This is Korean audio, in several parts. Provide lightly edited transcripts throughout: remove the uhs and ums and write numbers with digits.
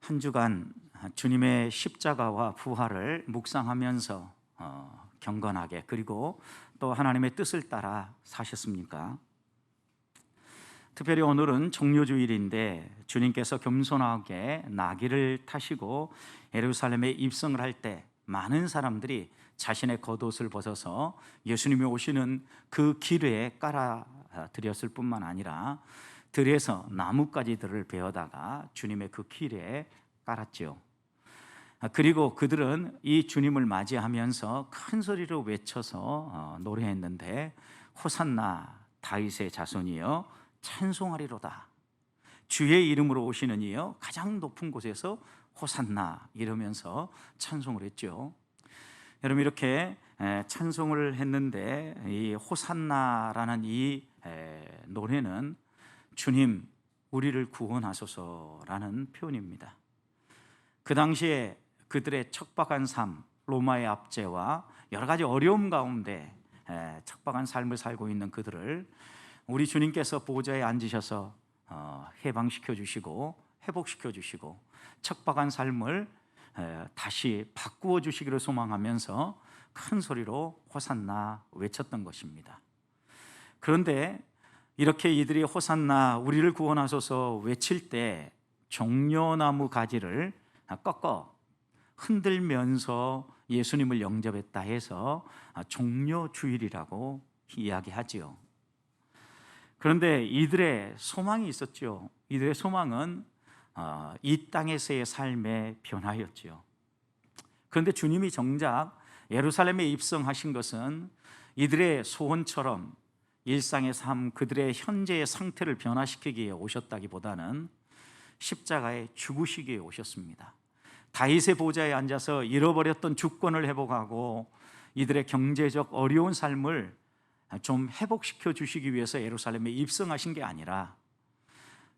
한 주간 주님의 십자가와 부활을 묵상하면서 경건하게 그리고 또 하나님의 뜻을 따라 사셨습니까? 특별히 오늘은 종료주일인데 주님께서 겸손하게 나귀를 타시고 예루살렘에 입성을 할 때 많은 사람들이 자신의 겉옷을 벗어서 예수님이 오시는 그 길에 깔아드렸을 뿐만 아니라 들에서 나뭇가지들을 베어다가 주님의 그 길에 깔았죠. 그리고 그들은 이 주님을 맞이하면서 큰 소리로 외쳐서 노래했는데, 호산나 다윗의 자손이여 찬송하리로다, 주의 이름으로 오시는 이여 가장 높은 곳에서 호산나, 이러면서 찬송을 했죠. 여러분, 이렇게 찬송을 했는데 이 호산나라는 이 노래는 주님 우리를 구원하소서라는 표현입니다. 그 당시에 그들의 척박한 삶, 로마의 압제와 여러 가지 어려움 가운데 척박한 삶을 살고 있는 그들을 우리 주님께서 보좌에 앉으셔서 해방시켜 주시고 회복시켜 주시고 척박한 삶을 다시 바꾸어 주시기를 소망하면서 큰 소리로 호산나 외쳤던 것입니다. 그런데 이렇게 이들이 호산나 우리를 구원하소서 외칠 때 종려나무 가지를 꺾어 흔들면서 예수님을 영접했다 해서 종려주일이라고 이야기하지요. 그런데 이들의 소망이 있었죠. 이들의 소망은 이 땅에서의 삶의 변화였지요. 그런데 주님이 정작 예루살렘에 입성하신 것은 이들의 소원처럼 일상의 삶, 그들의 현재의 상태를 변화시키기에 오셨다기보다는 십자가에 죽으시기 위해 오셨습니다. 다윗의 보좌에 앉아서 잃어버렸던 주권을 회복하고 이들의 경제적 어려운 삶을 좀 회복시켜 주시기 위해서 예루살렘에 입성하신 게 아니라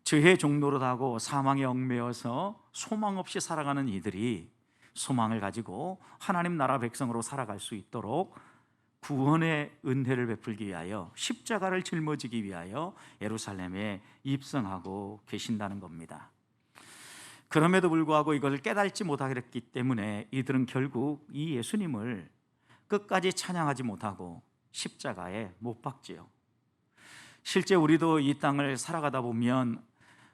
죄의 종로로 하고 사망에 얽매여서 소망 없이 살아가는 이들이 소망을 가지고 하나님 나라 백성으로 살아갈 수 있도록 구원의 은혜를 베풀기 위하여 십자가를 짊어지기 위하여 예루살렘에 입성하고 계신다는 겁니다. 그럼에도 불구하고 이것을 깨닫지 못하기 때문에 이들은 결국 이 예수님을 끝까지 찬양하지 못하고 십자가에 못 박지요. 실제 우리도 이 땅을 살아가다 보면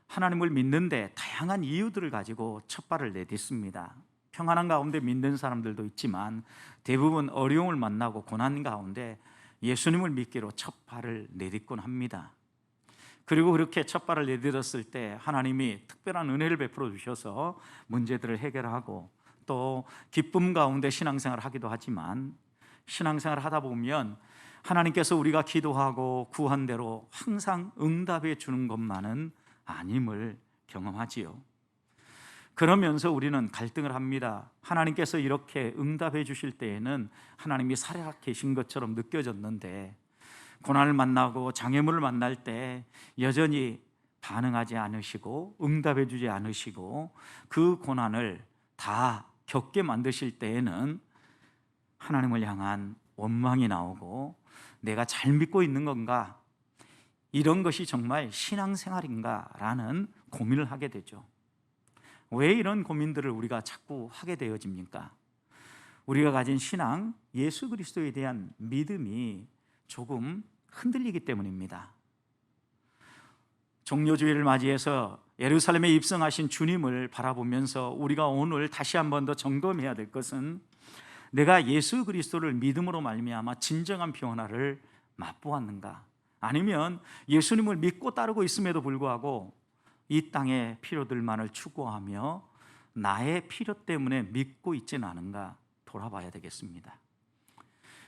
하나님을 믿는데 다양한 이유들을 가지고 첫 발을 내딛습니다. 평안한 가운데 믿는 사람들도 있지만 대부분 어려움을 만나고 고난 가운데 예수님을 믿기로 첫 발을 내딛곤 합니다. 그리고 그렇게 첫 발을 내딛었을 때 하나님이 특별한 은혜를 베풀어 주셔서 문제들을 해결하고 또 기쁨 가운데 신앙생활을 하기도 하지만, 신앙생활을 하다 보면 하나님께서 우리가 기도하고 구한 대로 항상 응답해 주는 것만은 아님을 경험하지요. 그러면서 우리는 갈등을 합니다. 하나님께서 이렇게 응답해 주실 때에는 하나님이 살아 계신 것처럼 느껴졌는데 고난을 만나고 장애물을 만날 때 여전히 반응하지 않으시고 응답해 주지 않으시고 그 고난을 다 겪게 만드실 때에는 하나님을 향한 원망이 나오고 내가 잘 믿고 있는 건가? 이런 것이 정말 신앙생활인가? 라는 고민을 하게 되죠. 왜 이런 고민들을 우리가 자꾸 하게 되어집니까? 우리가 가진 신앙, 예수 그리스도에 대한 믿음이 조금 흔들리기 때문입니다. 종료주일을 맞이해서 예루살렘에 입성하신 주님을 바라보면서 우리가 오늘 다시 한 번 더 점검해야 될 것은 내가 예수 그리스도를 믿음으로 말미암아 진정한 변화를 맛보았는가? 아니면 예수님을 믿고 따르고 있음에도 불구하고 이 땅의 필요들만을 추구하며 나의 필요 때문에 믿고 있지는 않은가 돌아봐야 되겠습니다.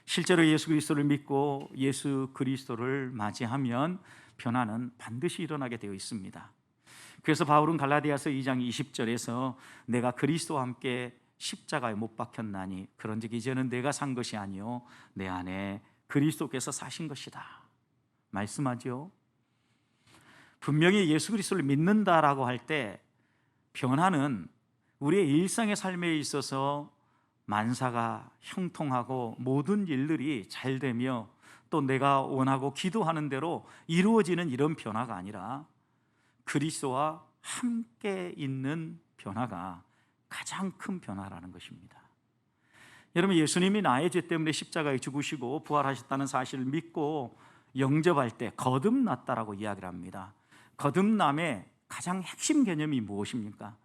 실제로 예수 그리스도를 믿고 예수 그리스도를 맞이하면 변화는 반드시 일어나게 되어 있습니다. 그래서 바울은 갈라디아서 2장 20절에서 내가 그리스도와 함께 십자가에 못 박혔나니 그런즉 이제는 내가 산 것이 아니요 내 안에 그리스도께서 사신 것이다 말씀하죠. 분명히 예수 그리스도를 믿는다라고 할 때 변화는 우리의 일상의 삶에 있어서 만사가 형통하고 모든 일들이 잘 되며 또 내가 원하고 기도하는 대로 이루어지는 이런 변화가 아니라 그리스도와 함께 있는 변화가 가장 큰 변화라는 것입니다. 여러분, 예수님이 나의 죄 때문에 십자가에 죽으시고 부활하셨다는 사실을 믿고 영접할 때 거듭났다라고 이야기를 합니다. 거듭남의 가장 핵심 개념이 무엇입니까?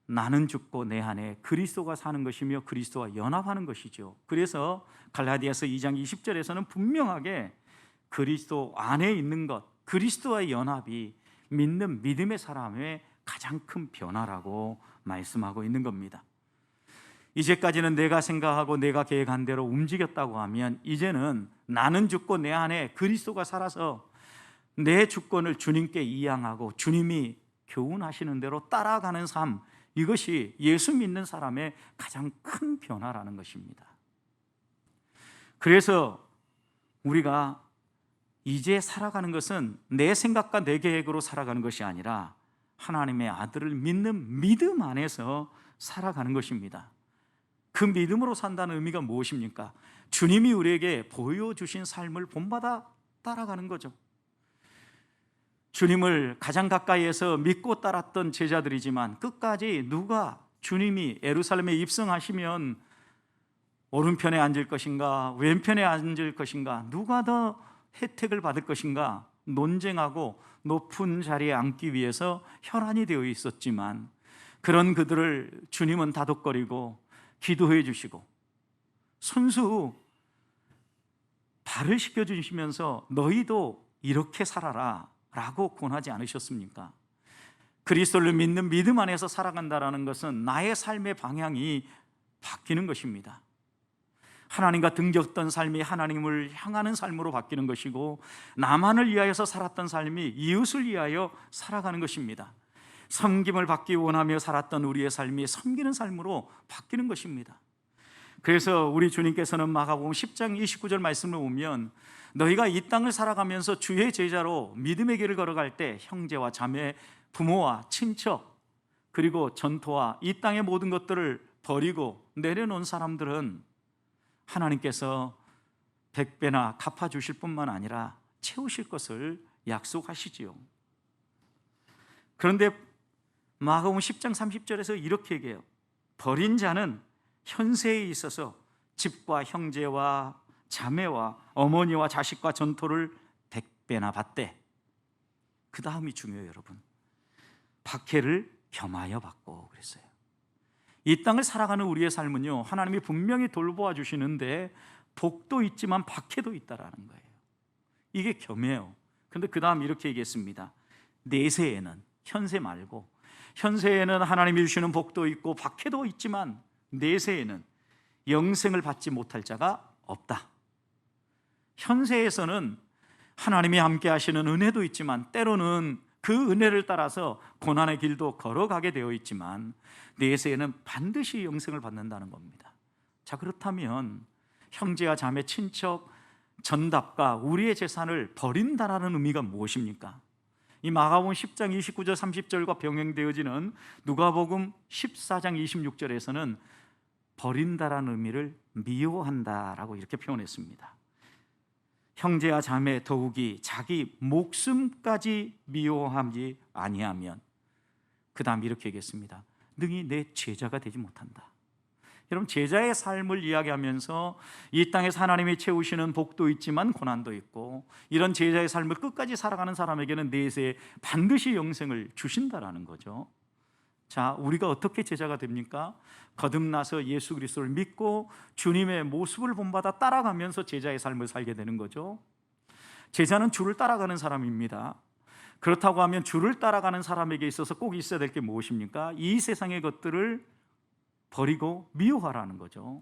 나는 죽고 내 안에 그리스도가 사는 것이며 그리스도와 연합하는 것이죠. 그래서 갈라디아서 2장 20절에서는 분명하게 그리스도 안에 있는 것, 그리스도와의 연합이 믿는 믿음의 사람의 가장 큰 변화라고 말씀하고 있는 겁니다. 이제까지는 내가 생각하고 내가 계획한 대로 움직였다고 하면 이제는 나는 죽고 내 안에 그리스도가 살아서 내 주권을 주님께 이양하고 주님이 교훈하시는 대로 따라가는 삶, 이것이 예수 믿는 사람의 가장 큰 변화라는 것입니다. 그래서 우리가 이제 살아가는 것은 내 생각과 내 계획으로 살아가는 것이 아니라 하나님의 아들을 믿는 믿음 안에서 살아가는 것입니다. 그 믿음으로 산다는 의미가 무엇입니까? 주님이 우리에게 보여주신 삶을 본받아 따라가는 거죠. 주님을 가장 가까이에서 믿고 따랐던 제자들이지만 끝까지 누가 주님이 예루살렘에 입성하시면 오른편에 앉을 것인가 왼편에 앉을 것인가, 누가 더 혜택을 받을 것인가 논쟁하고 높은 자리에 앉기 위해서 혈안이 되어 있었지만, 그런 그들을 주님은 다독거리고 기도해 주시고 손수 발을 씻겨주시면서 너희도 이렇게 살아라 라고 권하지 않으셨습니까? 그리스도를 믿는 믿음 안에서 살아간다는 것은 나의 삶의 방향이 바뀌는 것입니다. 하나님과 등졌던 삶이 하나님을 향하는 삶으로 바뀌는 것이고, 나만을 위하여서 살았던 삶이 이웃을 위하여 살아가는 것입니다. 섬김을 받기 원하며 살았던 우리의 삶이 섬기는 삶으로 바뀌는 것입니다. 그래서 우리 주님께서는 마가복음 10장 29절 말씀을 보면 너희가 이 땅을 살아가면서 주의 제자로 믿음의 길을 걸어갈 때 형제와 자매, 부모와 친척, 그리고 전토와 이 땅의 모든 것들을 버리고 내려놓은 사람들은 하나님께서 100배나 갚아주실 뿐만 아니라 채우실 것을 약속하시지요. 그런데 마가복음 10장 30절에서 이렇게 얘기해요. 버린 자는 현세에 있어서 집과 형제와 자매와 어머니와 자식과 전토를 100배나 받되, 그 다음이 중요해요. 여러분, 박해를 겸하여 받고 그랬어요. 이 땅을 살아가는 우리의 삶은요, 하나님이 분명히 돌보아 주시는데 복도 있지만 박해도 있다라는 거예요. 이게 겸해요. 그런데 그 다음 이렇게 얘기했습니다. 내세에는, 현세 말고 현세에는 하나님이 주시는 복도 있고 박해도 있지만 내세에는 영생을 받지 못할 자가 없다. 현세에서는 하나님이 함께 하시는 은혜도 있지만 때로는 그 은혜를 따라서 고난의 길도 걸어가게 되어 있지만 내세에는 반드시 영생을 받는다는 겁니다. 자, 그렇다면 형제와 자매, 친척, 전답과 우리의 재산을 버린다라는 의미가 무엇입니까? 이 마가복음 10장 29절 30절과 병행되어지는 누가복음 14장 26절에서는 버린다라는 의미를 미워한다라고 이렇게 표현했습니다. 형제와 자매, 더욱이 자기 목숨까지 미워하지 아니하면, 그 다음 이렇게 얘기했습니다. 능히 내 제자가 되지 못한다. 여러분, 제자의 삶을 이야기하면서 이 땅에서 하나님이 채우시는 복도 있지만 고난도 있고, 이런 제자의 삶을 끝까지 살아가는 사람에게는 내세에 반드시 영생을 주신다라는 거죠. 자, 우리가 어떻게 제자가 됩니까? 거듭나서 예수 그리스도를 믿고 주님의 모습을 본받아 따라가면서 제자의 삶을 살게 되는 거죠. 제자는 주를 따라가는 사람입니다. 그렇다고 하면 주를 따라가는 사람에게 있어서 꼭 있어야 될 게 무엇입니까? 이 세상의 것들을 버리고 미워하라는 거죠.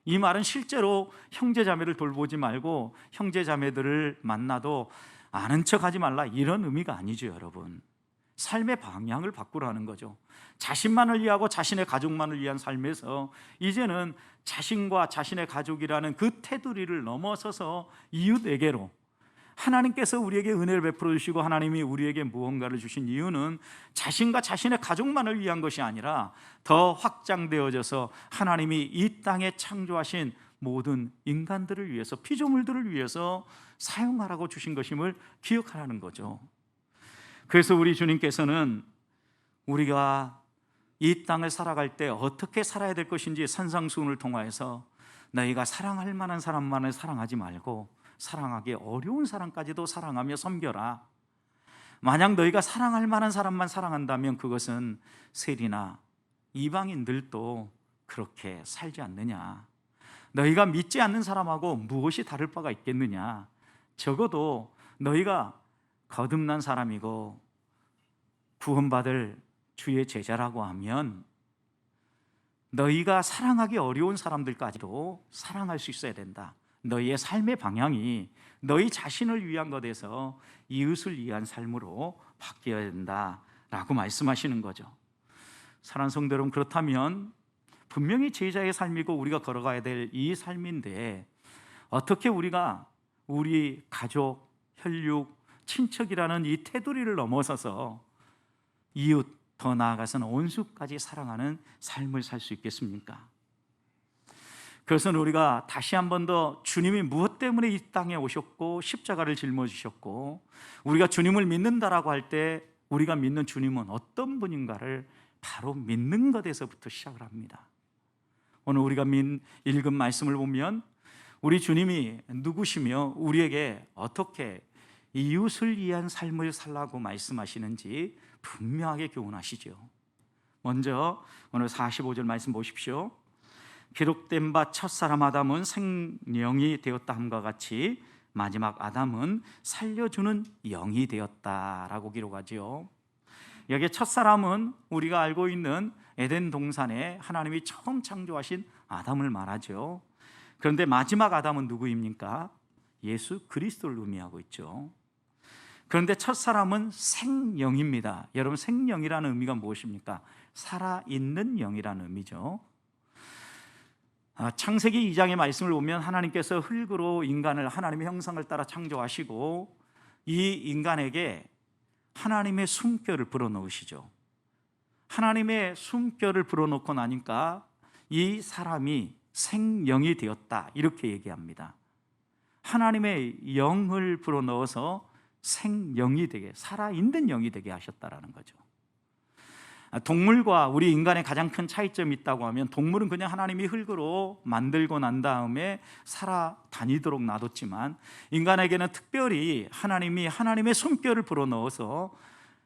이 말은 실제로 형제자매를 돌보지 말고 형제자매들을 만나도 아는 척하지 말라, 이런 의미가 아니죠. 여러분, 삶의 방향을 바꾸라는 거죠. 자신만을 위하고 자신의 가족만을 위한 삶에서 이제는 자신과 자신의 가족이라는 그 테두리를 넘어서서 이웃에게로, 하나님께서 우리에게 은혜를 베풀어 주시고 하나님이 우리에게 무언가를 주신 이유는 자신과 자신의 가족만을 위한 것이 아니라 더 확장되어져서 하나님이 이 땅에 창조하신 모든 인간들을 위해서, 피조물들을 위해서 사용하라고 주신 것임을 기억하라는 거죠. 그래서 우리 주님께서는 우리가 이 땅을 살아갈 때 어떻게 살아야 될 것인지 산상수훈을 통하여서 너희가 사랑할 만한 사람만을 사랑하지 말고 사랑하기 어려운 사람까지도 사랑하며 섬겨라. 만약 너희가 사랑할 만한 사람만 사랑한다면 그것은 세리나 이방인들도 그렇게 살지 않느냐. 너희가 믿지 않는 사람하고 무엇이 다를 바가 있겠느냐. 적어도 너희가 거듭난 사람이고 구원받을 주의 제자라고 하면 너희가 사랑하기 어려운 사람들까지도 사랑할 수 있어야 된다. 너희의 삶의 방향이 너희 자신을 위한 것에서 이웃을 위한 삶으로 바뀌어야 된다라고 말씀하시는 거죠. 사랑하는 성도 여러분, 그렇다면 분명히 제자의 삶이고 우리가 걸어가야 될 이 삶인데 어떻게 우리가 우리 가족, 혈육, 친척이라는 이 테두리를 넘어서서 이웃, 더 나아가서는 온수까지 사랑하는 삶을 살 수 있겠습니까? 그것은 우리가 다시 한 번 더 주님이 무엇 때문에 이 땅에 오셨고 십자가를 짊어지셨고 우리가 주님을 믿는다라고 할 때 우리가 믿는 주님은 어떤 분인가를 바로 믿는 것에서부터 시작을 합니다. 오늘 우리가 읽은 말씀을 보면 우리 주님이 누구시며 우리에게 어떻게 이웃을 위한 삶을 살라고 말씀하시는지 분명하게 교훈하시죠. 먼저 오늘 45절 말씀 보십시오. 기록된 바 첫사람 아담은 생명이 되었다 함과 같이 마지막 아담은 살려주는 영이 되었다라고 기록하죠. 여기 첫사람은 우리가 알고 있는 에덴 동산에 하나님이 처음 창조하신 아담을 말하죠. 그런데 마지막 아담은 누구입니까? 예수 그리스도를 의미하고 있죠. 그런데 첫사람은 생영입니다. 여러분, 생영이라는 의미가 무엇입니까? 살아있는 영이라는 의미죠. 창세기 2장의 말씀을 보면 하나님께서 흙으로 인간을 하나님의 형상을 따라 창조하시고 이 인간에게 하나님의 숨결을 불어넣으시죠. 하나님의 숨결을 불어넣고 나니까 이 사람이 생영이 되었다 이렇게 얘기합니다. 하나님의 영을 불어넣어서 생영이 되게, 살아있는 영이 되게 하셨다라는 거죠. 동물과 우리 인간의 가장 큰 차이점이 있다고 하면 동물은 그냥 하나님이 흙으로 만들고 난 다음에 살아 다니도록 놔뒀지만 인간에게는 특별히 하나님이 하나님의 숨결을 불어넣어서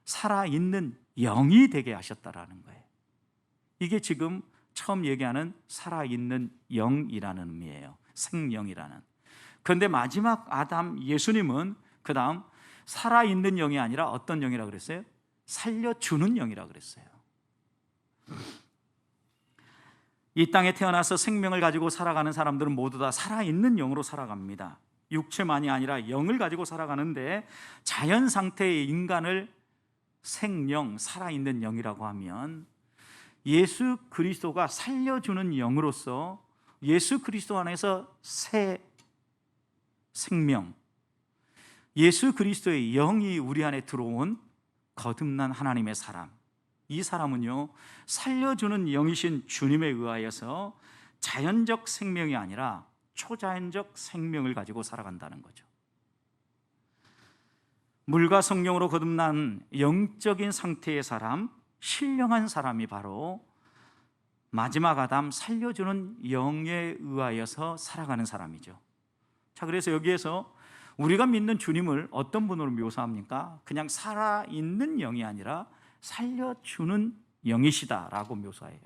살아있는 영이 되게 하셨다라는 거예요. 이게 지금 처음 얘기하는 살아있는 영이라는 의미예요. 생영이라는. 그런데 마지막 아담 예수님은 그 다음 살아있는 영이 아니라 어떤 영이라고 그랬어요? 살려주는 영이라고 그랬어요. 이 땅에 태어나서 생명을 가지고 살아가는 사람들은 모두 다 살아있는 영으로 살아갑니다. 육체만이 아니라 영을 가지고 살아가는데 자연 상태의 인간을 생영, 살아있는 영이라고 하면 예수 그리스도가 살려주는 영으로서 예수 그리스도 안에서 새 생명, 예수 그리스도의 영이 우리 안에 들어온 거듭난 하나님의 사람, 이 사람은요 살려주는 영이신 주님에 의하여서 자연적 생명이 아니라 초자연적 생명을 가지고 살아간다는 거죠. 물과 성령으로 거듭난 영적인 상태의 사람, 신령한 사람이 바로 마지막 아담 살려주는 영에 의하여서 살아가는 사람이죠. 자, 그래서 여기에서 우리가 믿는 주님을 어떤 분으로 묘사합니까? 그냥 살아있는 영이 아니라 살려주는 영이시다라고 묘사해요.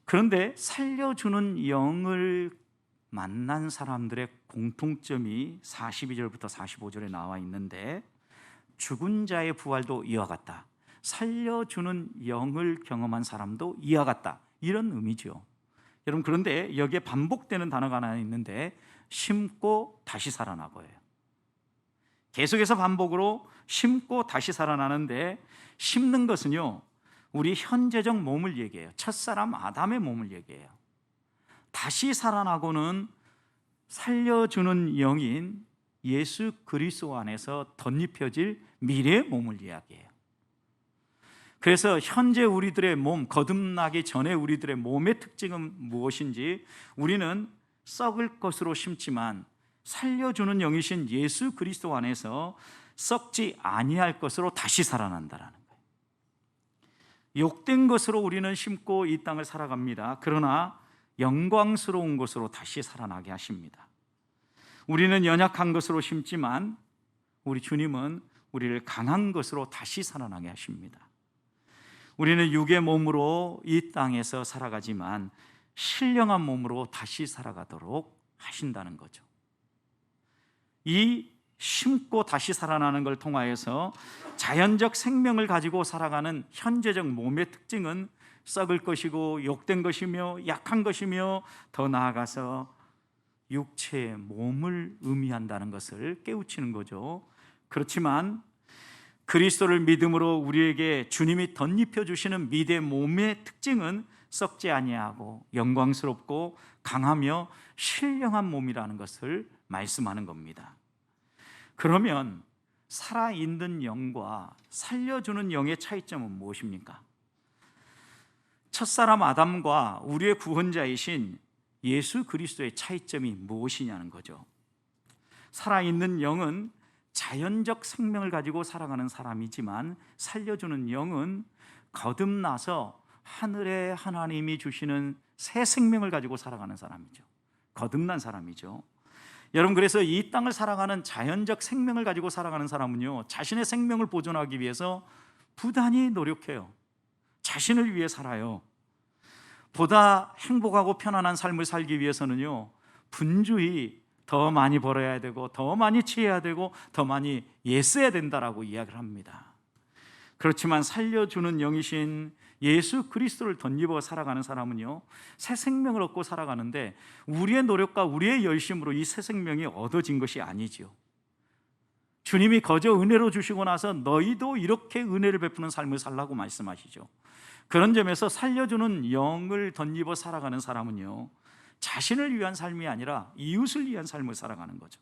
그런데 살려주는 영을 만난 사람들의 공통점이 42절부터 45절에 나와 있는데 죽은 자의 부활도 이와 같다, 살려주는 영을 경험한 사람도 이와 같다, 이런 의미죠. 여러분, 그런데 여기에 반복되는 단어가 하나 있는데 심고 다시 살아나고예요. 계속해서 반복으로 심고 다시 살아나는데 심는 것은요 우리 현재적 몸을 얘기해요. 첫사람 아담의 몸을 얘기해요. 다시 살아나고는 살려주는 영인 예수 그리스도 안에서 덧입혀질 미래의 몸을 이야기해요. 그래서 현재 우리들의 몸, 거듭나기 전에 우리들의 몸의 특징은 무엇인지 우리는 썩을 것으로 심지만 살려주는 영이신 예수 그리스도 안에서 썩지 아니할 것으로 다시 살아난다라는 거예요. 욕된 것으로 우리는 심고 이 땅을 살아갑니다. 그러나 영광스러운 것으로 다시 살아나게 하십니다. 우리는 연약한 것으로 심지만 우리 주님은 우리를 강한 것으로 다시 살아나게 하십니다. 우리는 육의 몸으로 이 땅에서 살아가지만 신령한 몸으로 다시 살아가도록 하신다는 거죠. 이 심고 다시 살아나는 걸 통하여서 자연적 생명을 가지고 살아가는 현재적 몸의 특징은 썩을 것이고 욕된 것이며 약한 것이며 더 나아가서 육체의 몸을 의미한다는 것을 깨우치는 거죠. 그렇지만 그리스도를 믿음으로 우리에게 주님이 덧입혀 주시는 믿음의 몸의 특징은 썩지 아니하고 영광스럽고 강하며 신령한 몸이라는 것을 말씀하는 겁니다. 그러면 살아있는 영과 살려주는 영의 차이점은 무엇입니까? 첫사람 아담과 우리의 구원자이신 예수 그리스도의 차이점이 무엇이냐는 거죠. 살아있는 영은 자연적 생명을 가지고 살아가는 사람이지만 살려주는 영은 거듭나서 하늘에 하나님이 주시는 새 생명을 가지고 살아가는 사람이죠. 거듭난 사람이죠. 여러분, 그래서 이 땅을 살아가는 자연적 생명을 가지고 살아가는 사람은요, 자신의 생명을 보존하기 위해서 부단히 노력해요. 자신을 위해 살아요. 보다 행복하고 편안한 삶을 살기 위해서는요, 분주히 더 많이 벌어야 되고 더 많이 취해야 되고 더 많이 애써야 된다라고 이야기를 합니다. 그렇지만 살려주는 영이신 예수 그리스도를 덧입어 살아가는 사람은요, 새 생명을 얻고 살아가는데 우리의 노력과 우리의 열심으로 이 새 생명이 얻어진 것이 아니지요. 주님이 거저 은혜로 주시고 나서 너희도 이렇게 은혜를 베푸는 삶을 살라고 말씀하시죠. 그런 점에서 살려주는 영을 덧입어 살아가는 사람은요, 자신을 위한 삶이 아니라 이웃을 위한 삶을 살아가는 거죠.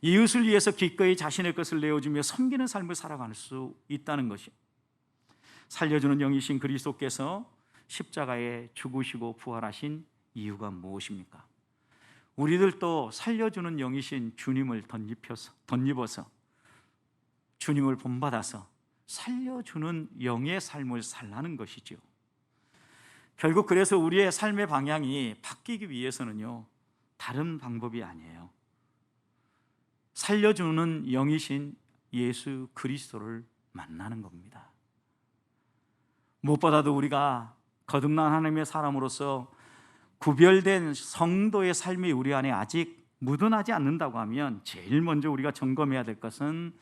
이웃을 위해서 기꺼이 자신의 것을 내어주며 섬기는 삶을 살아갈 수 있다는 것이, 살려주는 영이신 그리스도께서 십자가에 죽으시고 부활하신 이유가 무엇입니까? 우리들도 살려주는 영이신 주님을 덧입어서 주님을 본받아서 살려주는 영의 삶을 살라는 것이죠. 결국 그래서 우리의 삶의 방향이 바뀌기 위해서는요, 다른 방법이 아니에요. 살려주는 영이신 예수 그리스도를 만나는 겁니다. 무엇보다도 우리가 거듭난 하나님의 사람으로서 구별된 성도의 삶이 우리 안에 아직 묻어나지 않는다고 하면 제일 먼저 우리가 점검해야 될 것은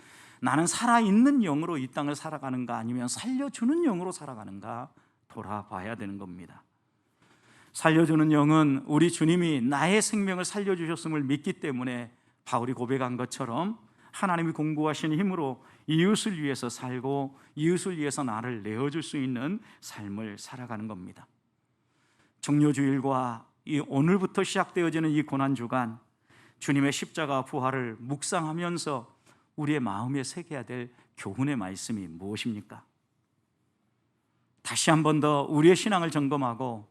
나는 살아있는 영으로 이 땅을 살아가는가 아니면 살려주는 영으로 살아가는가 돌아봐야 되는 겁니다. 살려주는 영은 우리 주님이 나의 생명을 살려주셨음을 믿기 때문에 바울이 고백한 것처럼 하나님이 공고하신 힘으로 이웃을 위해서 살고 이웃을 위해서 나를 내어줄 수 있는 삶을 살아가는 겁니다. 종료주일과 이 오늘부터 시작되어지는 이 고난주간, 주님의 십자가 부활을 묵상하면서 우리의 마음에 새겨야 될 교훈의 말씀이 무엇입니까? 다시 한 번 더 우리의 신앙을 점검하고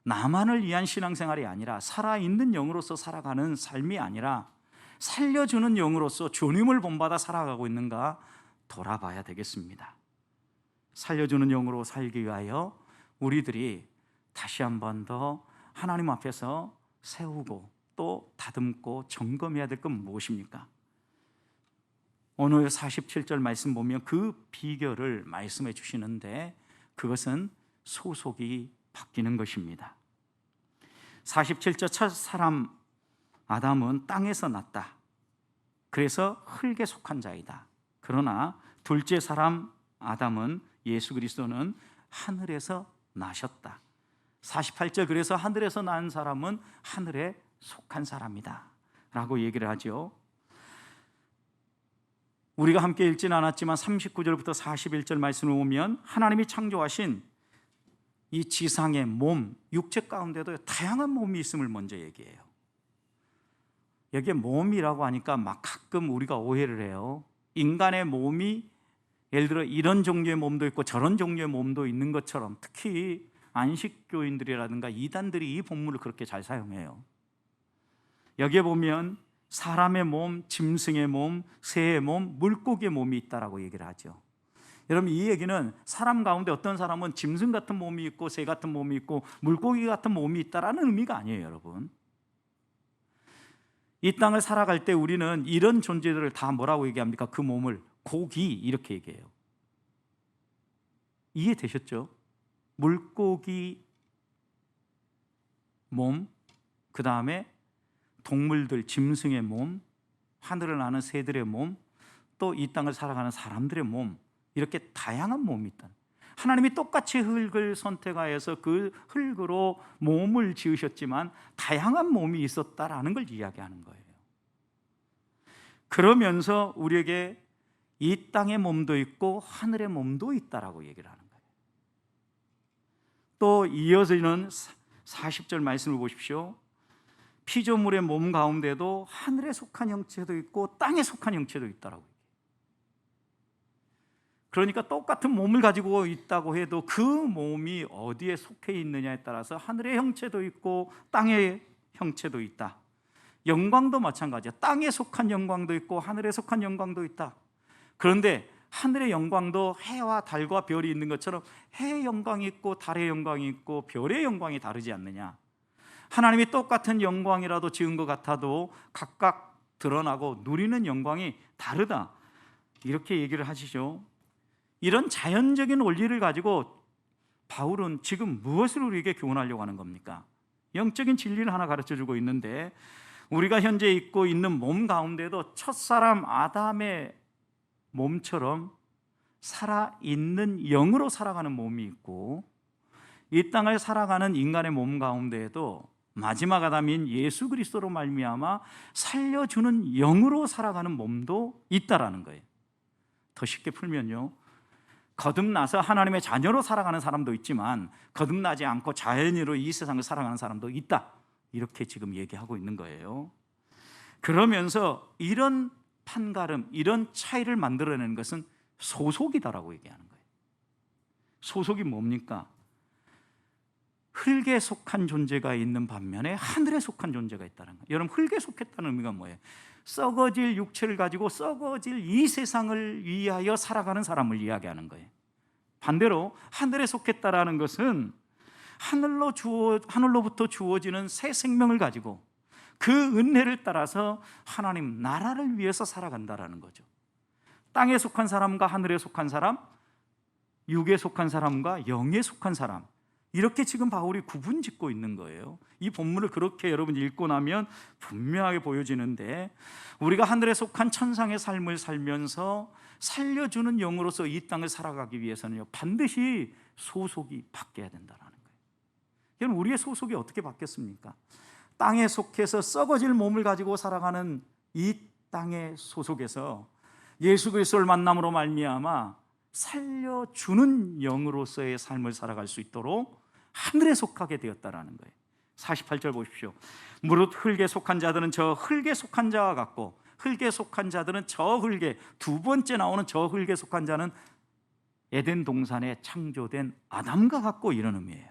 나만을 위한 신앙생활이 아니라 살아있는 영으로서 살아가는 삶이 아니라 살려주는 영으로서 주님을 본받아 살아가고 있는가 돌아봐야 되겠습니다. 살려주는 영으로 살기 위하여 우리들이 다시 한 번 더 하나님 앞에서 세우고 또 다듬고 점검해야 될 건 무엇입니까? 오늘 47절 말씀 보면 그 비결을 말씀해 주시는데 그것은 소속이 바뀌는 것입니다. 47절, 첫 사람 아담은 땅에서 났다. 그래서 흙에 속한 자이다. 그러나 둘째 사람 아담은 예수 그리스도는 하늘에서 나셨다. 48절, 그래서 하늘에서 난 사람은 하늘에 속한 사람이다 라고 얘기를 하죠. 우리가 함께 읽지는 않았지만 39절부터 41절 말씀을 보면 하나님이 창조하신 이 지상의 몸, 육체 가운데도 다양한 몸이 있음을 먼저 얘기해요. 여기에 몸이라고 하니까 막 가끔 우리가 오해를 해요. 인간의 몸이 예를 들어 이런 종류의 몸도 있고 저런 종류의 몸도 있는 것처럼, 특히 안식교인들이라든가 이단들이 이 본문을 그렇게 잘 사용해요. 여기에 보면 사람의 몸, 짐승의 몸, 새의 몸, 물고기의 몸이 있다라고 얘기를 하죠. 여러분, 이 얘기는 사람 가운데 어떤 사람은 짐승 같은 몸이 있고 새 같은 몸이 있고 물고기 같은 몸이 있다라는 의미가 아니에요, 여러분. 이 땅을 살아갈 때 우리는 이런 존재들을 다 뭐라고 얘기합니까? 그 몸을 고기 이렇게 얘기해요. 이해되셨죠? 물고기 몸, 그 다음에 동물들, 짐승의 몸, 하늘을 나는 새들의 몸, 또 이 땅을 살아가는 사람들의 몸, 이렇게 다양한 몸이 있다. 하나님이 똑같이 흙을 선택하여서 그 흙으로 몸을 지으셨지만 다양한 몸이 있었다라는 걸 이야기하는 거예요. 그러면서 우리에게 이 땅의 몸도 있고 하늘의 몸도 있다라고 얘기를 하는 거예요. 또 이어지는 40절 말씀을 보십시오. 피조물의 몸 가운데도 하늘에 속한 형체도 있고 땅에 속한 형체도 있다라고. 그러니까 똑같은 몸을 가지고 있다고 해도 그 몸이 어디에 속해 있느냐에 따라서 하늘의 형체도 있고 땅의 형체도 있다. 영광도 마찬가지야. 땅에 속한 영광도 있고 하늘에 속한 영광도 있다. 그런데 하늘의 영광도 해와 달과 별이 있는 것처럼 해의 영광이 있고 달의 영광이 있고 별의 영광이 다르지 않느냐. 하나님이 똑같은 영광이라도 지은 것 같아도 각각 드러나고 누리는 영광이 다르다, 이렇게 얘기를 하시죠. 이런 자연적인 원리를 가지고 바울은 지금 무엇을 우리에게 교훈하려고 하는 겁니까? 영적인 진리를 하나 가르쳐주고 있는데, 우리가 현재 입고 있는 몸 가운데도 첫사람 아담의 몸처럼 살아있는 영으로 살아가는 몸이 있고, 이 땅을 살아가는 인간의 몸 가운데에도 마지막 아담인 예수 그리스도로 말미암아 살려주는 영으로 살아가는 몸도 있다라는 거예요. 더 쉽게 풀면요, 거듭나서 하나님의 자녀로 살아가는 사람도 있지만 거듭나지 않고 자연으로 이 세상을 살아가는 사람도 있다, 이렇게 지금 얘기하고 있는 거예요. 그러면서 이런 판가름, 이런 차이를 만들어내는 것은 소속이다라고 얘기하는 거예요. 소속이 뭡니까? 흙에 속한 존재가 있는 반면에 하늘에 속한 존재가 있다는 거예요. 여러분, 흙에 속했다는 의미가 뭐예요? 썩어질 육체를 가지고 썩어질 이 세상을 위하여 살아가는 사람을 이야기하는 거예요. 반대로 하늘에 속했다라는 것은 하늘로부터 주어지는 새 생명을 가지고 그 은혜를 따라서 하나님 나라를 위해서 살아간다라는 거죠. 땅에 속한 사람과 하늘에 속한 사람, 육에 속한 사람과 영에 속한 사람, 이렇게 지금 바울이 구분 짓고 있는 거예요. 이 본문을 그렇게 여러분 읽고 나면 분명하게 보여지는데, 우리가 하늘에 속한 천상의 삶을 살면서 살려주는 영으로서 이 땅을 살아가기 위해서는요, 반드시 소속이 바뀌어야 된다는 거예요. 여러분, 우리의 소속이 어떻게 바뀌었습니까? 땅에 속해서 썩어질 몸을 가지고 살아가는 이 땅의 소속에서 예수 그리스도를 만남으로 말미암아 살려주는 영으로서의 삶을 살아갈 수 있도록 하늘에 속하게 되었다라는 거예요. 48절 보십시오. 무릇 흙에 속한 자들은 저 흙에 속한 자와 같고, 흙에 속한 자들은 저 흙에, 두 번째 나오는 저 흙에 속한 자는 에덴 동산에 창조된 아담과 같고, 이런 의미예요.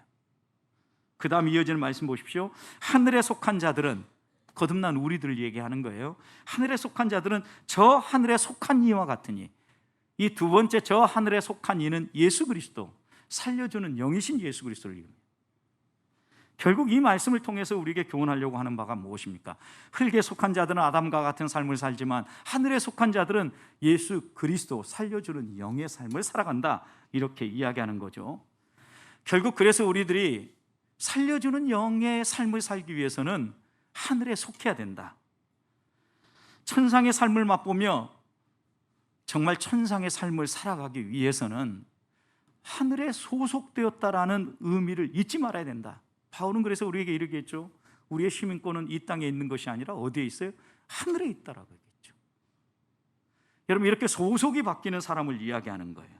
그 다음 이어지는 말씀 보십시오. 하늘에 속한 자들은, 거듭난 우리들을 얘기하는 거예요. 하늘에 속한 자들은 저 하늘에 속한 이와 같으니, 이 두 번째 저 하늘에 속한 이는 예수 그리스도, 살려주는 영이신 예수 그리스도를 얘기합니다. 결국 이 말씀을 통해서 우리에게 교훈하려고 하는 바가 무엇입니까? 흙에 속한 자들은 아담과 같은 삶을 살지만 하늘에 속한 자들은 예수 그리스도, 살려주는 영의 삶을 살아간다, 이렇게 이야기하는 거죠. 결국 그래서 우리들이 살려주는 영의 삶을 살기 위해서는 하늘에 속해야 된다. 천상의 삶을 맛보며 정말 천상의 삶을 살아가기 위해서는 하늘에 소속되었다라는 의미를 잊지 말아야 된다. 바울은 그래서 우리에게 이렇게 했죠. 우리의 시민권은 이 땅에 있는 것이 아니라 어디에 있어요? 하늘에 있다라고 했죠. 여러분, 이렇게 소속이 바뀌는 사람을 이야기하는 거예요.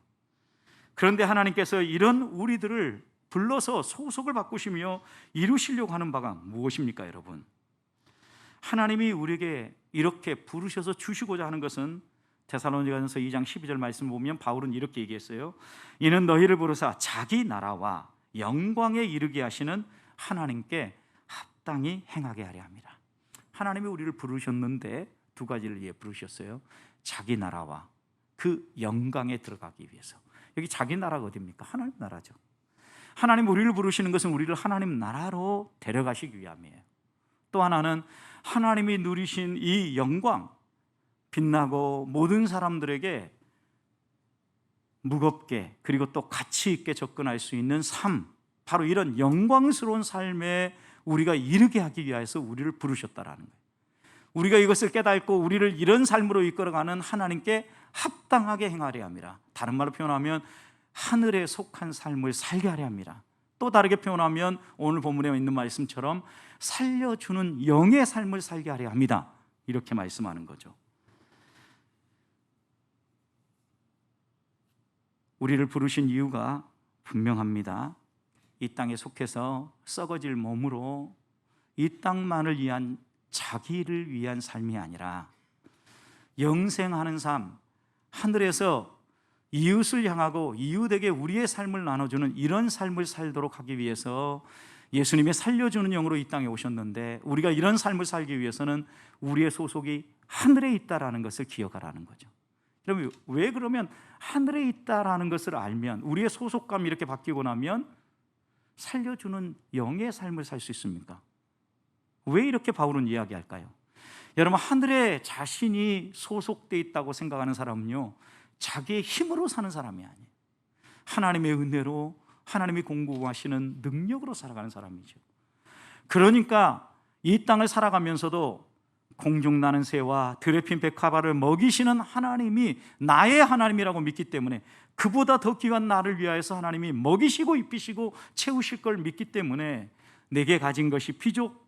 그런데 하나님께서 이런 우리들을 불러서 소속을 바꾸시며 이루시려고 하는 바가 무엇입니까, 여러분? 하나님이 우리에게 이렇게 부르셔서 주시고자 하는 것은, 데살로니가전서 2장 12절 말씀 보면 바울은 이렇게 얘기했어요. 이는 너희를 부르사 자기 나라와 영광에 이르게 하시는 하나님께 합당히 행하게 하려 합니다. 하나님이 우리를 부르셨는데 두 가지를 위해 부르셨어요. 자기 나라와 그 영광에 들어가기 위해서. 여기 자기 나라가 어디입니까? 하나님 나라죠. 하나님 우리를 부르시는 것은 우리를 하나님 나라로 데려가시기 위함이에요. 또 하나는 하나님이 누리신 이 영광, 빛나고 모든 사람들에게 무겁게 그리고 또 가치 있게 접근할 수 있는 삶, 바로 이런 영광스러운 삶에 우리가 이르게 하기 위해서 우리를 부르셨다라는 거예요. 우리가 이것을 깨닫고 우리를 이런 삶으로 이끌어가는 하나님께 합당하게 행하려 합니다. 다른 말로 표현하면 하늘에 속한 삶을 살게 하려 합니다. 또 다르게 표현하면 오늘 본문에 있는 말씀처럼 살려주는 영의 삶을 살게 하려 합니다. 이렇게 말씀하는 거죠. 우리를 부르신 이유가 분명합니다. 이 땅에 속해서 썩어질 몸으로 이 땅만을 위한, 자기를 위한 삶이 아니라 영생하는 삶, 하늘에서 이웃을 향하고 이웃에게 우리의 삶을 나눠주는 이런 삶을 살도록 하기 위해서 예수님의 살려주는 영으로 이 땅에 오셨는데, 우리가 이런 삶을 살기 위해서는 우리의 소속이 하늘에 있다라는 것을 기억하라는 거죠. 그러면 왜 그러면 하늘에 있다라는 것을 알면, 우리의 소속감이 이렇게 바뀌고 나면 살려주는 영의 삶을 살 수 있습니까? 왜 이렇게 바울은 이야기할까요? 여러분, 하늘에 자신이 소속되어 있다고 생각하는 사람은요, 자기의 힘으로 사는 사람이 아니에요. 하나님의 은혜로, 하나님이 공급하시는 능력으로 살아가는 사람이죠. 그러니까 이 땅을 살아가면서도 공중나는 새와 들에 핀 백합화를 먹이시는 하나님이 나의 하나님이라고 믿기 때문에, 그보다 더 귀한 나를 위하여서 하나님이 먹이시고 입히시고 채우실 걸 믿기 때문에, 내게 가진 것이 비록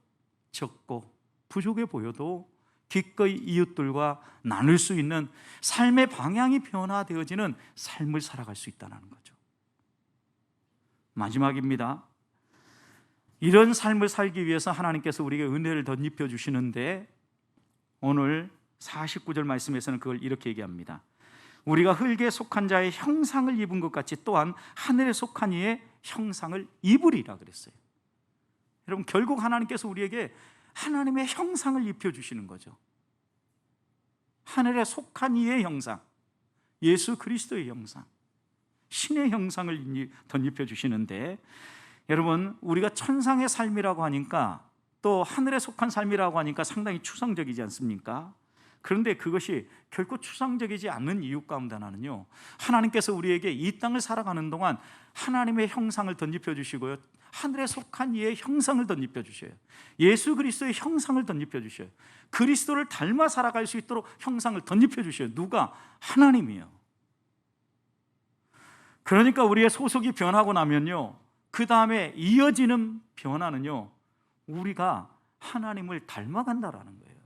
적고 부족해 보여도 기꺼이 이웃들과 나눌 수 있는 삶의 방향이 변화되어지는 삶을 살아갈 수 있다는 거죠. 마지막입니다. 이런 삶을 살기 위해서 하나님께서 우리에게 은혜를 덧입혀 주시는데, 오늘 49절 말씀에서는 그걸 이렇게 얘기합니다. 우리가 흙에 속한 자의 형상을 입은 것 같이 또한 하늘에 속한 이의 형상을 입으리라 그랬어요. 여러분, 결국 하나님께서 우리에게 하나님의 형상을 입혀주시는 거죠. 하늘에 속한 이의 형상, 예수 그리스도의 형상, 신의 형상을 덧입혀주시는데, 여러분, 우리가 천상의 삶이라고 하니까, 또 하늘에 속한 삶이라고 하니까 상당히 추상적이지 않습니까? 그런데 그것이 결코 추상적이지 않는 이유 가운데 하나는요, 하나님께서 우리에게 이 땅을 살아가는 동안 하나님의 형상을 덧입혀 주시고요, 하늘에 속한 이의 형상을 덧입혀 주셔요. 예수 그리스도의 형상을 덧입혀 주셔요. 그리스도를 닮아 살아갈 수 있도록 형상을 덧입혀 주셔요. 누가? 하나님이요. 그러니까 우리의 소속이 변하고 나면요, 그 다음에 이어지는 변화는요, 우리가 하나님을 닮아간다라는 거예요.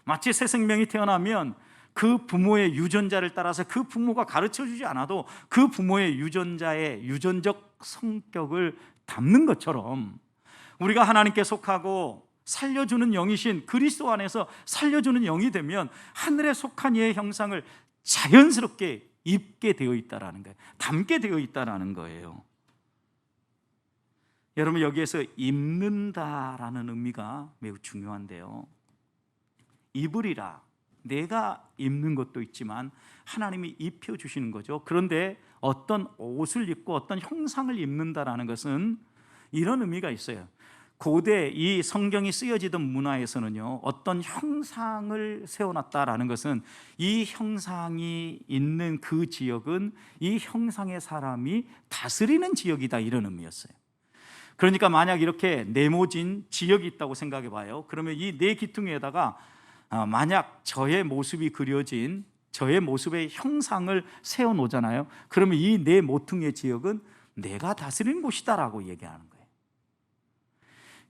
마치 새 생명이 태어나면 그 부모의 유전자를 따라서 그 부모가 가르쳐주지 않아도 그 부모의 유전자의 유전적 성격을 담는 것처럼, 우리가 하나님께 속하고 살려주는 영이신 그리스도 안에서 살려주는 영이 되면 하늘에 속한 이의 형상을 자연스럽게 입게 되어 있다라는 거예요. 담게 되어 있다라는 거예요. 여러분, 여기에서 입는다라는 의미가 매우 중요한데요, 입으리라, 내가 입는 것도 있지만 하나님이 입혀주시는 거죠. 그런데 어떤 옷을 입고 어떤 형상을 입는다라는 것은 이런 의미가 있어요. 고대 이 성경이 쓰여지던 문화에서는요, 어떤 형상을 세워놨다라는 것은 이 형상이 있는 그 지역은 이 형상의 사람이 다스리는 지역이다, 이런 의미였어요. 그러니까 만약 이렇게 네모진 지역이 있다고 생각해 봐요. 그러면 이 네 기둥에다가 만약 저의 모습이 그려진 저의 모습의 형상을 세워놓잖아요. 그러면 이 네 모퉁이의 지역은 내가 다스리는 곳이다라고 얘기하는 거예요.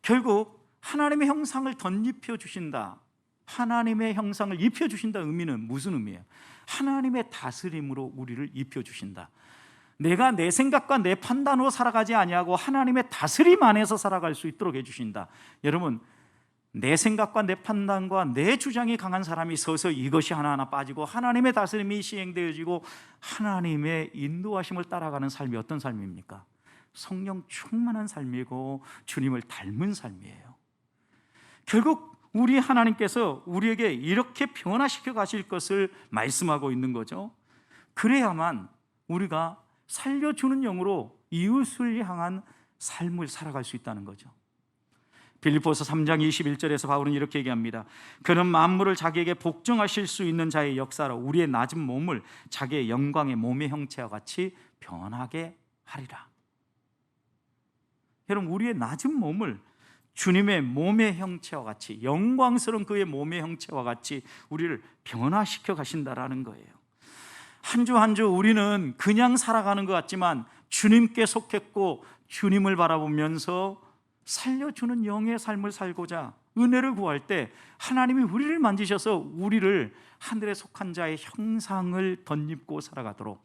결국 하나님의 형상을 덧입혀 주신다, 하나님의 형상을 입혀 주신다 의미는 무슨 의미예요? 하나님의 다스림으로 우리를 입혀 주신다. 내가 내 생각과 내 판단으로 살아가지 아니하고 하나님의 다스림 안에서 살아갈 수 있도록 해주신다. 여러분, 내 생각과 내 판단과 내 주장이 강한 사람이 서서 이것이 하나하나 빠지고 하나님의 다스림이 시행되어지고 하나님의 인도하심을 따라가는 삶이 어떤 삶입니까? 성령 충만한 삶이고 주님을 닮은 삶이에요. 결국 우리 하나님께서 우리에게 이렇게 변화시켜 가실 것을 말씀하고 있는 거죠. 그래야만 우리가 살려주는 영으로 이웃을 향한 삶을 살아갈 수 있다는 거죠. 빌립보서 3장 21절에서 바울은 이렇게 얘기합니다. 그는 만물을 자기에게 복종하실 수 있는 자의 역사로 우리의 낮은 몸을 자기의 영광의 몸의 형체와 같이 변하게 하리라. 여러분, 우리의 낮은 몸을 주님의 몸의 형체와 같이, 영광스러운 그의 몸의 형체와 같이 우리를 변화시켜 가신다라는 거예요. 한 주 한 주 우리는 그냥 살아가는 것 같지만 주님께 속했고 주님을 바라보면서 살려주는 영의 삶을 살고자 은혜를 구할 때 하나님이 우리를 만지셔서 우리를 하늘에 속한 자의 형상을 덧입고 살아가도록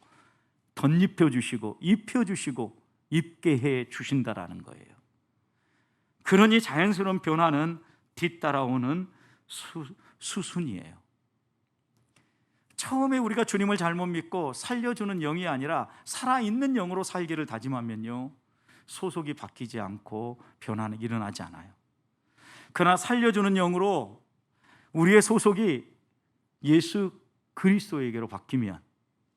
덧입혀 주시고 입혀 주시고 입게 해 주신다라는 거예요. 그러니 자연스러운 변화는 뒤따라오는 수순이에요. 처음에 우리가 주님을 잘못 믿고 살려주는 영이 아니라 살아있는 영으로 살기를 다짐하면요, 소속이 바뀌지 않고 변화는 일어나지 않아요. 그러나 살려주는 영으로 우리의 소속이 예수 그리스도에게로 바뀌면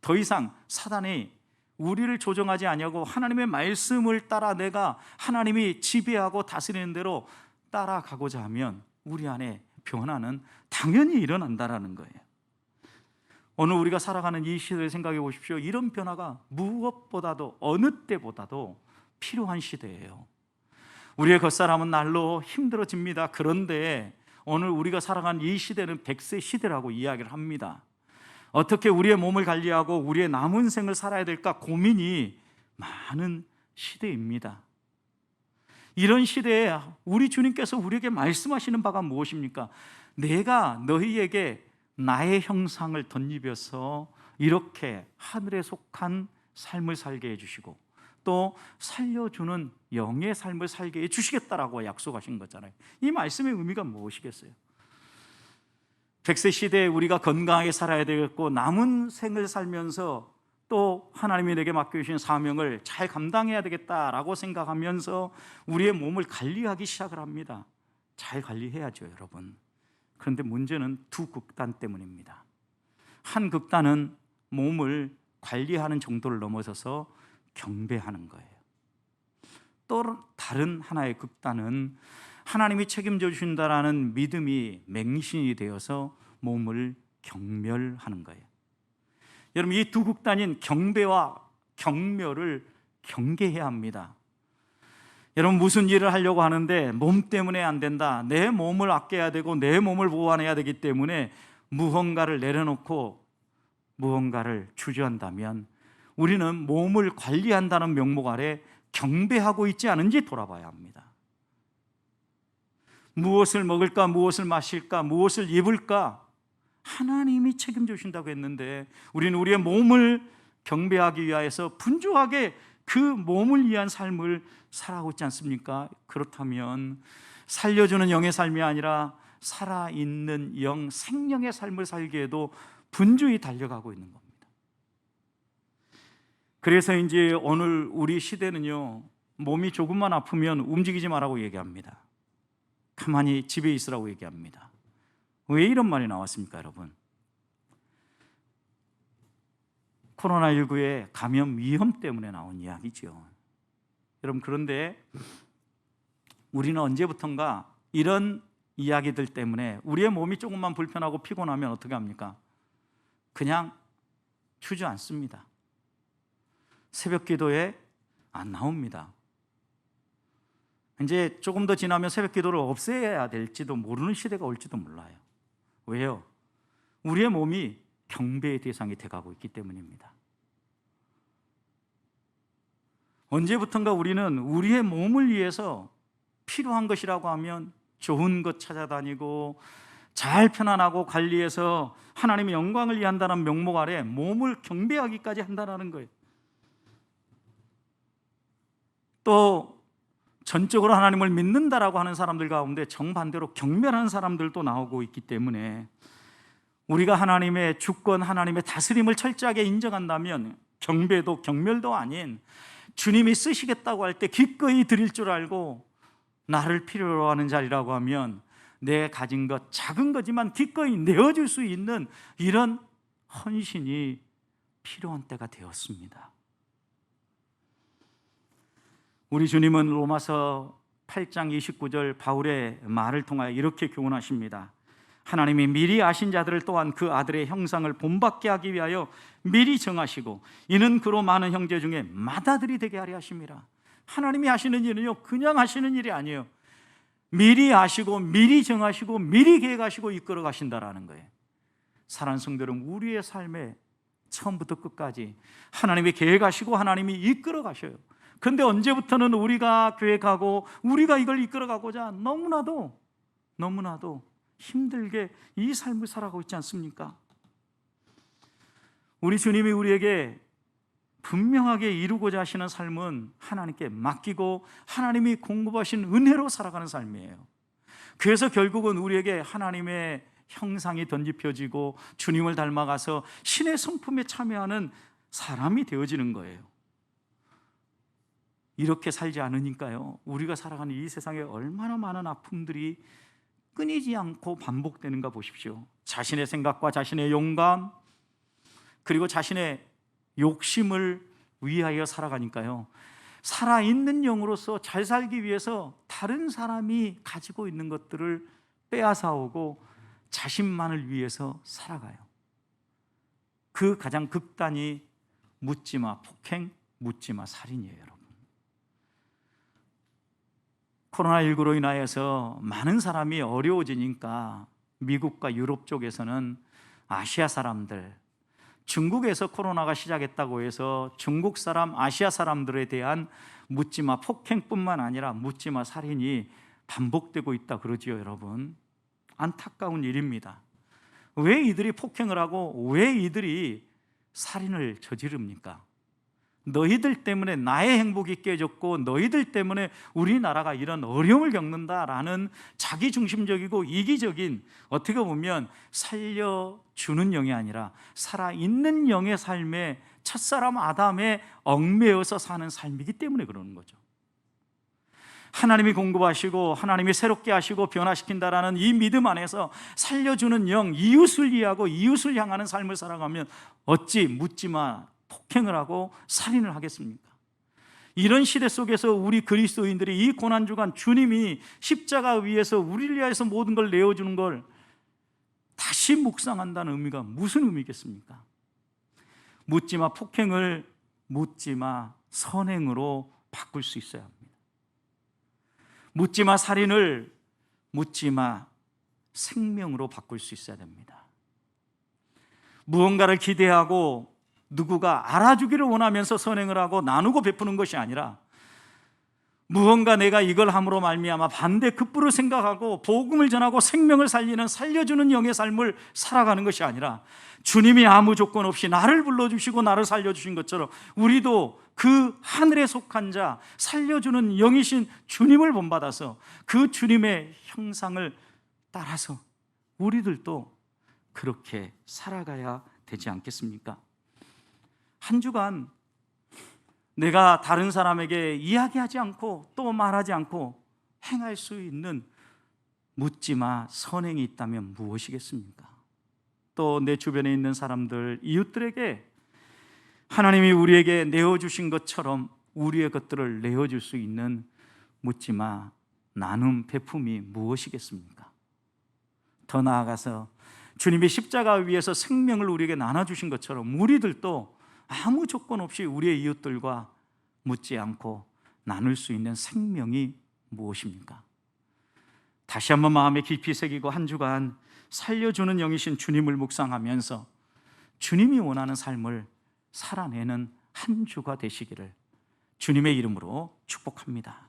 더 이상 사단이 우리를 조정하지 아니하고 하나님의 말씀을 따라 내가 하나님이 지배하고 다스리는 대로 따라가고자 하면 우리 안에 변화는 당연히 일어난다라는 거예요. 오늘 우리가 살아가는 이 시대를 생각해 보십시오. 이런 변화가 무엇보다도 어느 때보다도 필요한 시대예요. 우리의 겉사람은 날로 힘들어집니다. 그런데 오늘 우리가 살아가는 이 시대는 100세 시대라고 이야기를 합니다. 어떻게 우리의 몸을 관리하고 우리의 남은 생을 살아야 될까 고민이 많은 시대입니다. 이런 시대에 우리 주님께서 우리에게 말씀하시는 바가 무엇입니까? 내가 너희에게 나의 형상을 덧입어서 이렇게 하늘에 속한 삶을 살게 해주시고 또 살려주는 영의 삶을 살게 해주시겠다라고 약속하신 거잖아요. 이 말씀의 의미가 무엇이겠어요? 100세 시대에 우리가 건강하게 살아야 되겠고 남은 생을 살면서 또 하나님이 내게 맡겨주신 사명을 잘 감당해야 되겠다라고 생각하면서 우리의 몸을 관리하기 시작을 합니다. 잘 관리해야죠, 여러분. 그런데 문제는 두 극단 때문입니다. 한 극단은 몸을 관리하는 정도를 넘어서서 경배하는 거예요. 또 다른 하나의 극단은 하나님이 책임져 주신다라는 믿음이 맹신이 되어서 몸을 경멸하는 거예요. 여러분, 이 두 극단인 경배와 경멸을 경계해야 합니다. 여러분, 무슨 일을 하려고 하는데 몸 때문에 안 된다, 내 몸을 아껴야 되고 내 몸을 보완해야 되기 때문에 무언가를 내려놓고 무언가를 주저한다면 우리는 몸을 관리한다는 명목 아래 경배하고 있지 않은지 돌아봐야 합니다. 무엇을 먹을까, 무엇을 마실까, 무엇을 입을까 하나님이 책임져 주신다고 했는데 우리는 우리의 몸을 경배하기 위하여서 분주하게 그 몸을 위한 삶을 살아가고 있지 않습니까? 그렇다면 살려주는 영의 삶이 아니라 살아있는 영, 생명의 삶을 살기에도 분주히 달려가고 있는 겁니다. 그래서 이제 오늘 우리 시대는요, 몸이 조금만 아프면 움직이지 말라고 얘기합니다. 가만히 집에 있으라고 얘기합니다. 왜 이런 말이 나왔습니까, 여러분? 코로나19의 감염 위험 때문에 나온 이야기죠. 여러분, 그런데 우리는 언제부턴가 이런 이야기들 때문에 우리의 몸이 조금만 불편하고 피곤하면 어떻게 합니까? 그냥 주저앉습니다. 새벽 기도에 안 나옵니다. 이제 조금 더 지나면 새벽 기도를 없애야 될지도 모르는 시대가 올지도 몰라요. 왜요? 우리의 몸이 경배의 대상이 돼가고 있기 때문입니다. 언제부턴가 우리는 우리의 몸을 위해서 필요한 것이라고 하면 좋은 것 찾아다니고 잘 편안하고 관리해서 하나님의 영광을 위한다는 명목 아래 몸을 경배하기까지 한다는 거예요. 또 전적으로 하나님을 믿는다라고 하는 사람들 가운데 정반대로 경멸하는 사람들도 나오고 있기 때문에 우리가 하나님의 주권, 하나님의 다스림을 철저하게 인정한다면 경배도 경멸도 아닌 주님이 쓰시겠다고 할 때 기꺼이 드릴 줄 알고 나를 필요로 하는 자리라고 하면 내 가진 것 작은 거지만 기꺼이 내어줄 수 있는 이런 헌신이 필요한 때가 되었습니다. 우리 주님은 로마서 8장 29절 바울의 말을 통하여 이렇게 교훈하십니다. 하나님이 미리 아신 자들을 또한 그 아들의 형상을 본받게 하기 위하여 미리 정하시고 이는 그로 많은 형제 중에 맏아들이 되게 하려 하심이라. 하나님이 하시는 일은요, 그냥 하시는 일이 아니에요. 미리 아시고 미리 정하시고 미리 계획하시고 이끌어 가신다라는 거예요. 사랑하는 성도들은 우리의 삶에 처음부터 끝까지 하나님이 계획하시고 하나님이 이끌어 가셔요. 그런데 언제부터는 우리가 계획하고 우리가 이걸 이끌어 가고자 너무나도 힘들게 이 삶을 살아가고 있지 않습니까? 우리 주님이 우리에게 분명하게 이루고자 하시는 삶은 하나님께 맡기고 하나님이 공급하신 은혜로 살아가는 삶이에요. 그래서 결국은 우리에게 하나님의 형상이 던집혀지고 주님을 닮아가서 신의 성품에 참여하는 사람이 되어지는 거예요. 이렇게 살지 않으니까요, 우리가 살아가는 이 세상에 얼마나 많은 아픔들이 끊이지 않고 반복되는가 보십시오. 자신의 생각과 자신의 용감 그리고 자신의 욕심을 위하여 살아가니까요, 살아있는 영으로서 잘 살기 위해서 다른 사람이 가지고 있는 것들을 빼앗아오고 자신만을 위해서 살아가요. 그 가장 극단이 묻지마 폭행, 묻지마 살인이에요. 여러분, 코로나19로 인하여서 많은 사람이 어려워지니까 미국과 유럽 쪽에서는 아시아 사람들, 중국에서 코로나가 시작했다고 해서 중국 사람, 아시아 사람들에 대한 묻지마 폭행뿐만 아니라 묻지마 살인이 반복되고 있다 그러지요. 여러분, 안타까운 일입니다. 왜 이들이 폭행을 하고 왜 이들이 살인을 저지릅니까? 너희들 때문에 나의 행복이 깨졌고 너희들 때문에 우리나라가 이런 어려움을 겪는다라는 자기중심적이고 이기적인, 어떻게 보면 살려주는 영이 아니라 살아있는 영의 삶에 첫사람 아담에 얽매여서 사는 삶이기 때문에 그러는 거죠. 하나님이 공급하시고 하나님이 새롭게 하시고 변화시킨다라는 이 믿음 안에서 살려주는 영, 이웃을 이해하고 이웃을 향하는 삶을 살아가면 어찌 묻지마 폭행을 하고 살인을 하겠습니까? 이런 시대 속에서 우리 그리스도인들이 이 고난주간 주님이 십자가 위에서 우리를 위해서 모든 걸 내어주는 걸 다시 묵상한다는 의미가 무슨 의미겠습니까? 묻지마 폭행을 묻지마 선행으로 바꿀 수 있어야 합니다. 묻지마 살인을 묻지마 생명으로 바꿀 수 있어야 됩니다. 무언가를 기대하고 누구가 알아주기를 원하면서 선행을 하고 나누고 베푸는 것이 아니라 무언가 내가 이걸 함으로 말미암아 반대 급부를 생각하고 복음을 전하고 생명을 살리는 살려주는 영의 삶을 살아가는 것이 아니라 주님이 아무 조건 없이 나를 불러주시고 나를 살려주신 것처럼 우리도 그 하늘에 속한 자 살려주는 영이신 주님을 본받아서 그 주님의 형상을 따라서 우리들도 그렇게 살아가야 되지 않겠습니까? 한 주간 내가 다른 사람에게 이야기하지 않고 또 말하지 않고 행할 수 있는 묻지마 선행이 있다면 무엇이겠습니까? 또 내 주변에 있는 사람들, 이웃들에게 하나님이 우리에게 내어주신 것처럼 우리의 것들을 내어줄 수 있는 묻지마 나눔 베품이 무엇이겠습니까? 더 나아가서 주님이 십자가 위에서 생명을 우리에게 나눠주신 것처럼 우리들도 아무 조건 없이 우리의 이웃들과 묻지 않고 나눌 수 있는 생명이 무엇입니까? 다시 한번 마음에 깊이 새기고 한 주간 살려주는 영이신 주님을 묵상하면서 주님이 원하는 삶을 살아내는 한 주가 되시기를 주님의 이름으로 축복합니다.